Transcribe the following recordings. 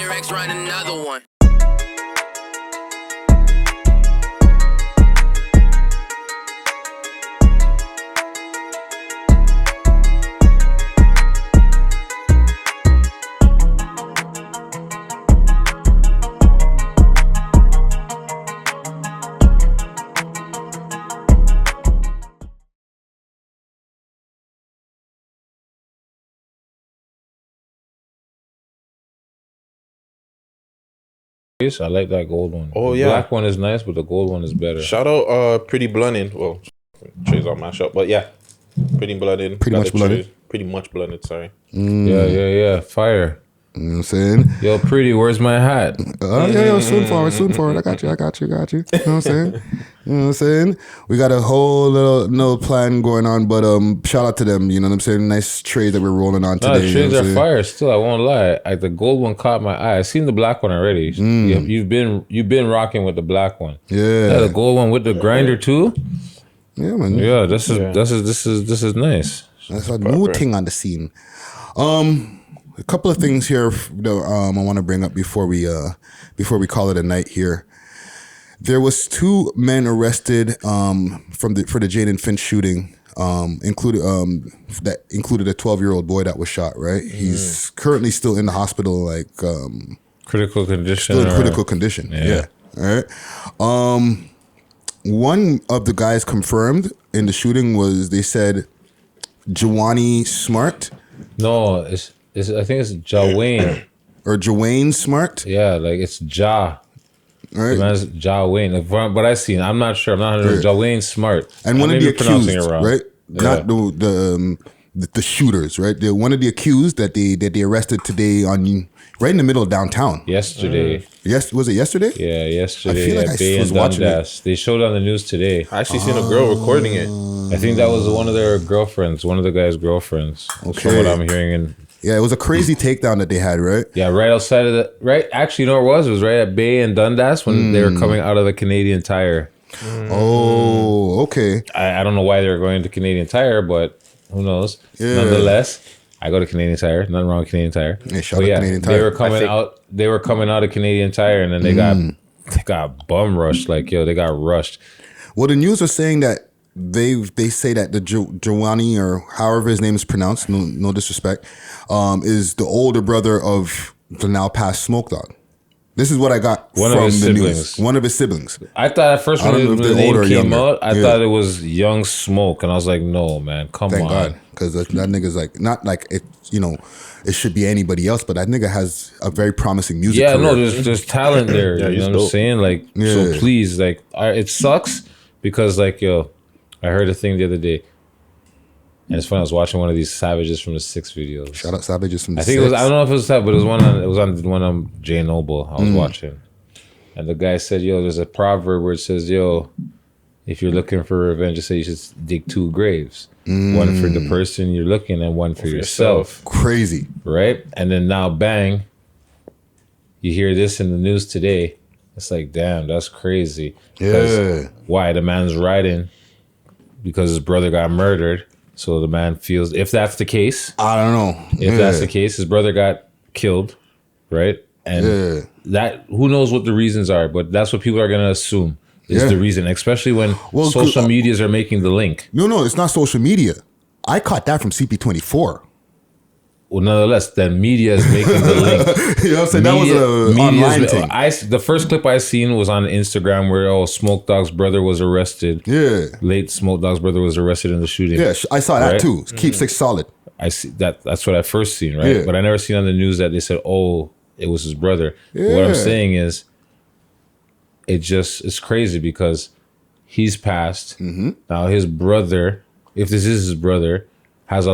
Rex run another one. I like that gold one. Oh, the yeah. black one is nice, but the gold one is better. Shout out Pretty Blunted. Well, trays on my shop, but yeah, Pretty Blunted. Pretty much blunted. Pretty much blunted. Sorry. Yeah. Fire. You know what I'm saying? Yo, Pretty, where's my hat? Yeah, soon forward. I got you. You know what I'm saying? You know what I'm saying? We got a whole little plan going on, but shout out to them. You know what I'm saying? Nice trade that we're rolling on today. The trades are fire still. I won't lie. The gold one caught my eye. I seen the black one already. You've been rocking with the black one. Yeah, the gold one with the grinder too. Yeah, man. Yeah, this is nice. That's a new thing on the scene. A couple of things here I want to bring up before we call it a night here. There was 2 men arrested for the Jane and Finch shooting, included a 12-year-old boy that was shot. Right, he's currently still in the hospital, like critical condition. Still in critical condition. Yeah. All right. One of the guys confirmed in the shooting was, they said, Jawani Smart. No, I think it's Jawayne. Or Jawayne Smart. Yeah, like it's Ja. All right. That's Jawayne. From what I seen, I'm not sure. I'm not 100%. Jawayne Smart. And one of the accused, right? Yeah. Not the shooters, right? One of the accused that they arrested today right in the middle of downtown. Yesterday. Yes, was it yesterday? Yeah, yesterday. I feel like I Bay was and watching Dundas. They showed on the news today. I actually seen a girl recording it. I think that was one of their girlfriends, one of the guy's girlfriends. Okay. From what I'm hearing. Yeah, it was a crazy takedown that they had, right? Yeah, right outside of actually, you know where it was? It was right at Bay and Dundas when they were coming out of the Canadian Tire. Oh, okay. I don't know why they were going to Canadian Tire, but who knows? Yeah. Nonetheless, I go to Canadian Tire. Nothing wrong with Canadian Tire. Yeah, shout out Canadian Tire. They were coming out of Canadian Tire, and then they got bum rushed. Like, yo, they got rushed. Well, the news was saying that they say that the Jawani, or however his name is pronounced, no disrespect, is the older brother of the now passed Smoke Dawg. This is what I got from the news. One of his siblings. I thought at first when the name came out, I thought it was Young Smoke, and I was like, no, man, come on. Thank God, because that nigga's like, not like it, it should be anybody else, but that nigga has a very promising music career. No, there's talent there. You know what I'm saying? Like, so please, like, it sucks because, like, yo, I heard a thing the other day, and it's funny. I was watching one of these Savages from the Six videos. Shout out Savages from the Six. I think it was. I don't know if it was that, but it was on one on Jay Noble. I was watching, and the guy said, "Yo, there's a proverb where it says, yo, if you're looking for revenge, just say you should dig 2 graves, one for the person you're looking and one for yourself." Crazy, right? And then now, bang, you hear this in the news today. It's like, damn, that's crazy. Yeah. Why? The man's riding because his brother got murdered. So the man feels, if that's the case, I don't know. If that's the case, his brother got killed, right? And that, who knows what the reasons are, but that's what people are going to assume is the reason, especially when social medias are making the link. No, it's not social media. I caught that from CP24. Well, nonetheless, then media is making the link. You know what I'm saying? That was an online thing. The first clip I seen was on Instagram where Smoke Dawg's brother was arrested. Yeah. Late Smoke Dawg's brother was arrested in the shooting. Yeah, I saw that too. Keepsake solid. I see that. That's what I first seen, right? Yeah. But I never seen on the news that they said, "Oh, it was his brother." Yeah. What I'm saying is, it's crazy because he's passed. Now his brother, if this is his brother, has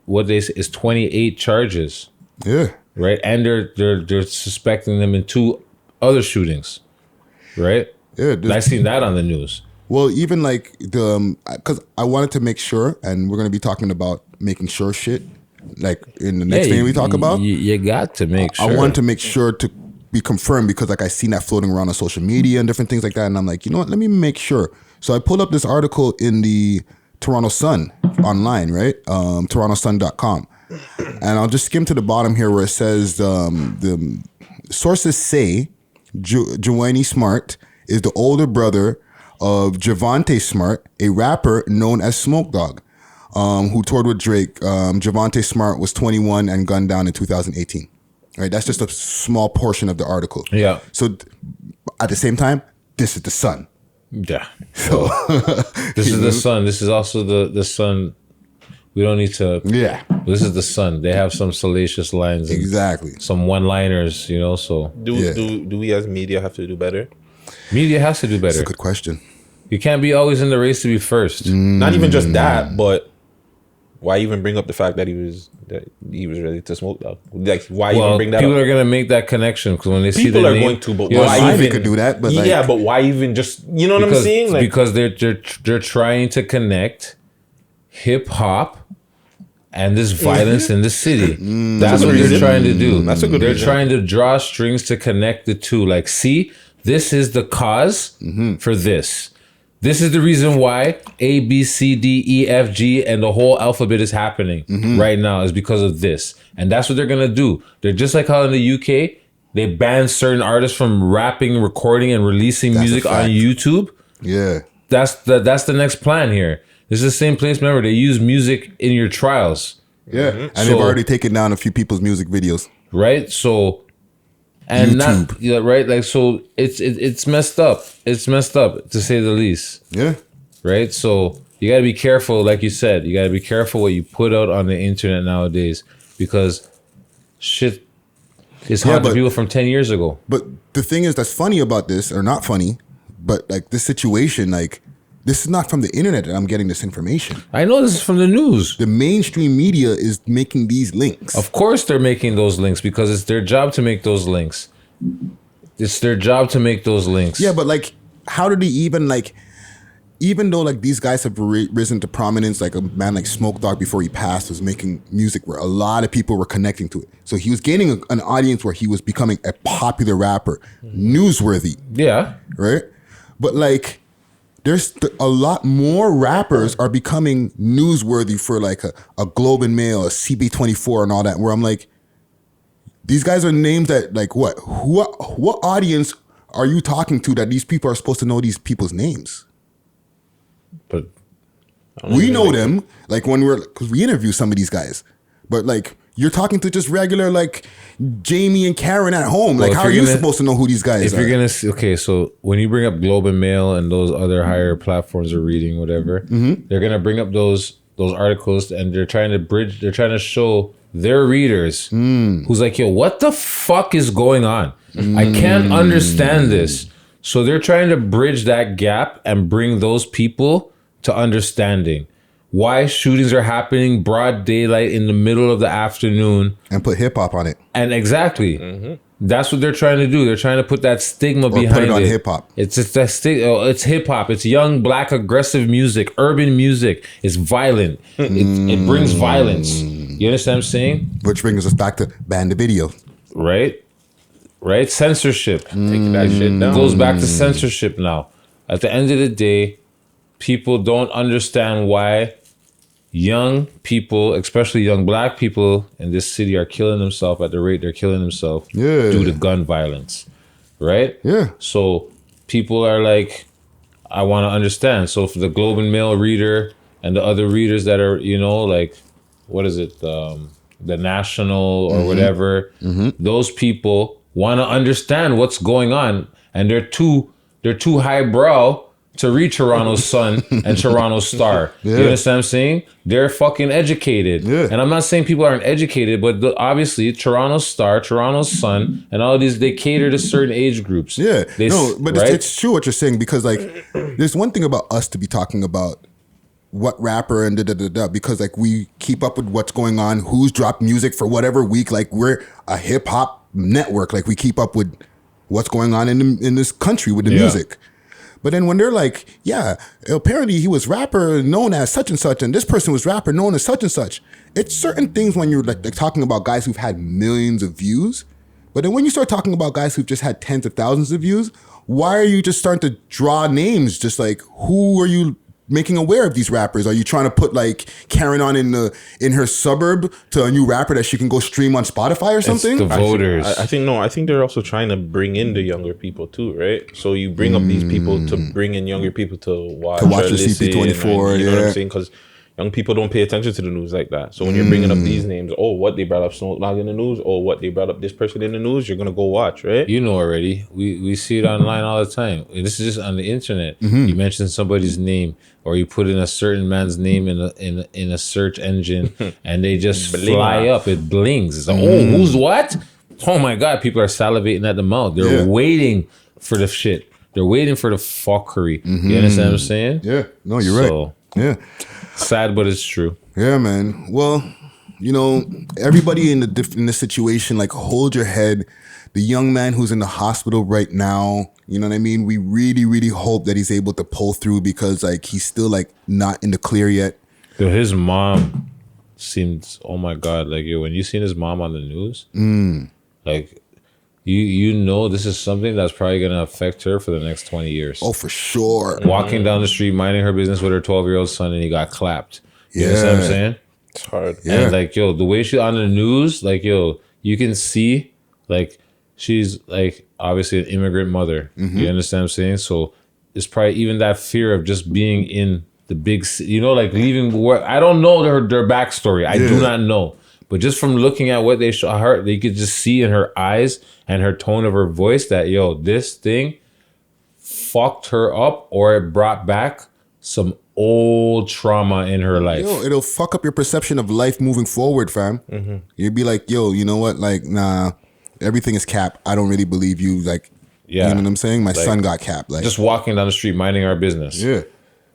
what they say is 28 charges. Yeah. Right, and they're suspecting them in 2 other shootings. Right. Yeah. I seen that on the news. Well, even like because I wanted to make sure, and we're gonna be talking about making sure shit, like in the next thing we talk about. You got to make sure. I wanted to make sure to be confirmed because like I seen that floating around on social media and different things like that, and I'm like, you know what? Let me make sure. So I pulled up this article in the Toronto Sun online, right? TorontoSun.com. And I'll just skim to the bottom here where it says the sources say Joanie Smart is the older brother of Javante Smart, a rapper known as Smoke Dawg, who toured with Drake. Javante Smart was 21 and gunned down in 2018. Right, that's just a small portion of the article. Yeah. So at the same time, this is the Sun. Yeah. So This is the Sun. This is also the Sun. We don't need to. Yeah. This is the Sun. They have some salacious lines. And Exactly. some one-liners, you know. So Do we as media have to do better? media has to do That's better. a good question. You can't be always in the race to be first. Not even just that, but why even bring up the fact that he was ready to smoke dog? Like, why even Well, bring that people up? are gonna make that connection because when they see People the are name, going to, but you know, why Why even they could do that? But yeah, but why even just you know what I'm saying? Like, because they're trying to connect hip hop and this violence in the city. That's a what good they're reason. trying to do. That's a good They're reason. trying to draw strings to connect the two. Like, see, this is the cause for this. This is the reason why A, B, C, D, E, F, G, and the whole alphabet is happening right now is because of this. And that's what they're going to do. They're just like how in the UK, they ban certain artists from rapping, recording, and releasing That's a music on fact. YouTube. yeah. That's the next plan here. This is the same place. Remember, they use music in your trials, Yeah. And So- they've already taken down a few people's music videos. right? So, and YouTube. not yeah, right. Like, so it's messed up. It's messed up to say the least. Yeah. Right? So you got to be careful, like you said. You got to be careful what you put out on the internet nowadays because shit is haunting but- people from 10 years ago. But the thing is that's funny about this, or not funny, but like this situation, like this is not from the internet that I'm getting this information. I know this is from the news. The mainstream media is making these links. Of course they're making those links because it's their job to make those links. It's their job to make those links. Yeah, but like, how did he even like, even though like these guys have risen to prominence, like a man like Smoke Dawg before he passed was making music where a lot of people were connecting to it. So he was gaining an audience where he was becoming a popular rapper, newsworthy, Yeah. right? But like, there's a lot more rappers are becoming newsworthy for like a Globe and Mail, a CB24 and all that, where I'm like, these guys are names that like what audience are you talking to that these people are supposed to know these people's names? But We know them, like when because we interview some of these guys, but like you're talking to just regular like Jamie and Karen at home. Like if how are you're you gonna- supposed to know who these guys if are? you're gonna see, okay, so when you bring up Globe and Mail and those other higher platforms of reading, whatever, they're gonna bring up those articles and they're trying to show their readers who's like, yo, what the fuck is going on? I can't understand this. So they're trying to bridge that gap and bring those people to understanding why shootings are happening broad daylight in the middle of the afternoon. And put hip hop on it. And exactly, that's what they're trying to do. They're trying to put that stigma behind put it on it. hip-hop. It's just that it's hip hop. It's young, black, aggressive music, urban music. It's violent. It brings violence. You understand what I'm saying? Which brings us back to ban the video. Right? Right? Censorship. taking that shit down. Goes back to censorship now. At the end of the day, people don't understand why young people, especially young black people in this city, are killing themselves at the rate they're killing themselves Yeah. due to gun violence. Right? Yeah. So people are like, I want to understand. So for the Globe and Mail reader and the other readers that are, you know, like, what is it? The National or whatever, those people want to understand what's going on. And they're too highbrow to read Toronto's Sun and Toronto's Star. Yeah. You understand what I'm saying? They're fucking educated. Yeah. And I'm not saying people aren't educated, but obviously Toronto's Star, Toronto's Sun, and all of these, they cater to certain age groups. Yeah. They, No, but right? it's true what you're saying because like there's one thing about us to be talking about what rapper and da because like we keep up with what's going on, who's dropped music for whatever week. Like we're a hip hop network. Like we keep up with what's going on in this country with the music. But then when they're like, yeah, apparently he was rapper known as such and such, and this person was rapper known as such and such. It's certain things when you're like talking about guys who've had millions of views. But then when you start talking about guys who've just had tens of thousands of views, why are you just starting to draw names? Just like, who are you making aware of these rappers? Are you trying to put like Karen on in her suburb to a new rapper that she can go stream on Spotify or something? It's the voters. I think no. I think they're also trying to bring in the younger people too, right? So you bring up these people to bring in younger people to watch the listen, CP24. and you know what I'm saying? Because young people don't pay attention to the news like that. So when you're bringing up these names, oh, what they brought up Snoop Dogg in the news, or what they brought up this person in the news, you're gonna go watch, right? You know already. We see it online all the time. This is just on the internet. You mention somebody's name, or you put in a certain man's name in a search engine, and they just fly up. It blings. It's like, oh, who's what? Oh my God! People are salivating at the mouth. They're waiting for the shit. They're waiting for the fucking. You understand what I'm saying? Yeah. No, you're right. Yeah. Sad, but it's true. Yeah, man. Well, you know, everybody in the situation, like, hold your head. The young man who's in the hospital right now, you know what I mean? We really, really hope that he's able to pull through, because like he's still like not in the clear yet. Yo, his mom seems, oh my God, like, yo, when you seen his mom on the news, like, you know this is something that's probably going to affect her for the next 20 years. Oh, for sure. Walking down the street, minding her business with her 12-year-old son, and he got clapped. You know what I'm saying? It's hard. Yeah. And like, yo, the way she on the news, like, yo, you can see, like, she's like obviously an immigrant mother. You understand what I'm saying? So it's probably even that fear of just being in the big city, you know, like leaving work. I don't know their backstory. I do not know. But just from looking at what they show her, they could just see in her eyes and her tone of her voice that, yo, this thing fucked her up, or it brought back some old trauma in her life. Yo, it'll fuck up your perception of life moving forward, fam. You'd be like, yo, you know what? Like, nah, everything is cap. I don't really believe you. Like, you know what I'm saying? My son got capped. Like, just walking down the street, minding our business. Yeah.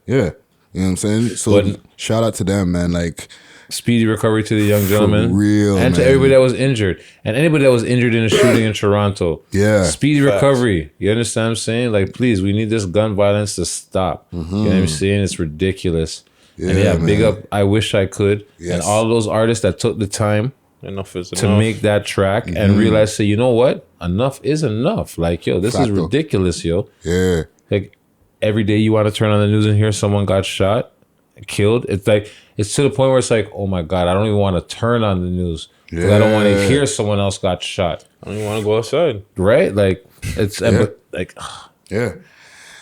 You know what I'm saying? So shout out to them, man. Like, speedy recovery to the young gentleman. For real, and to everybody that was injured. And anybody that was injured in a shooting in Toronto. Yeah. Speedy recovery. You understand what I'm saying? Like, please, we need this gun violence to stop. You know what I'm saying? It's ridiculous. Yeah, and big up I Wish I Could. Yes. And all those artists that took the time Enough is to enough. make that track and realize, say, you know what? Enough is enough. Like, yo, this is ridiculous, yo. Yeah. Like, every day you want to turn on the news and hear someone got shot, killed. It's like, it's to the point where it's like, oh my God, I don't even want to turn on the news because I don't want to hear someone else got shot. I don't even want to go outside. Right? Like, it's Yeah. like, Yeah.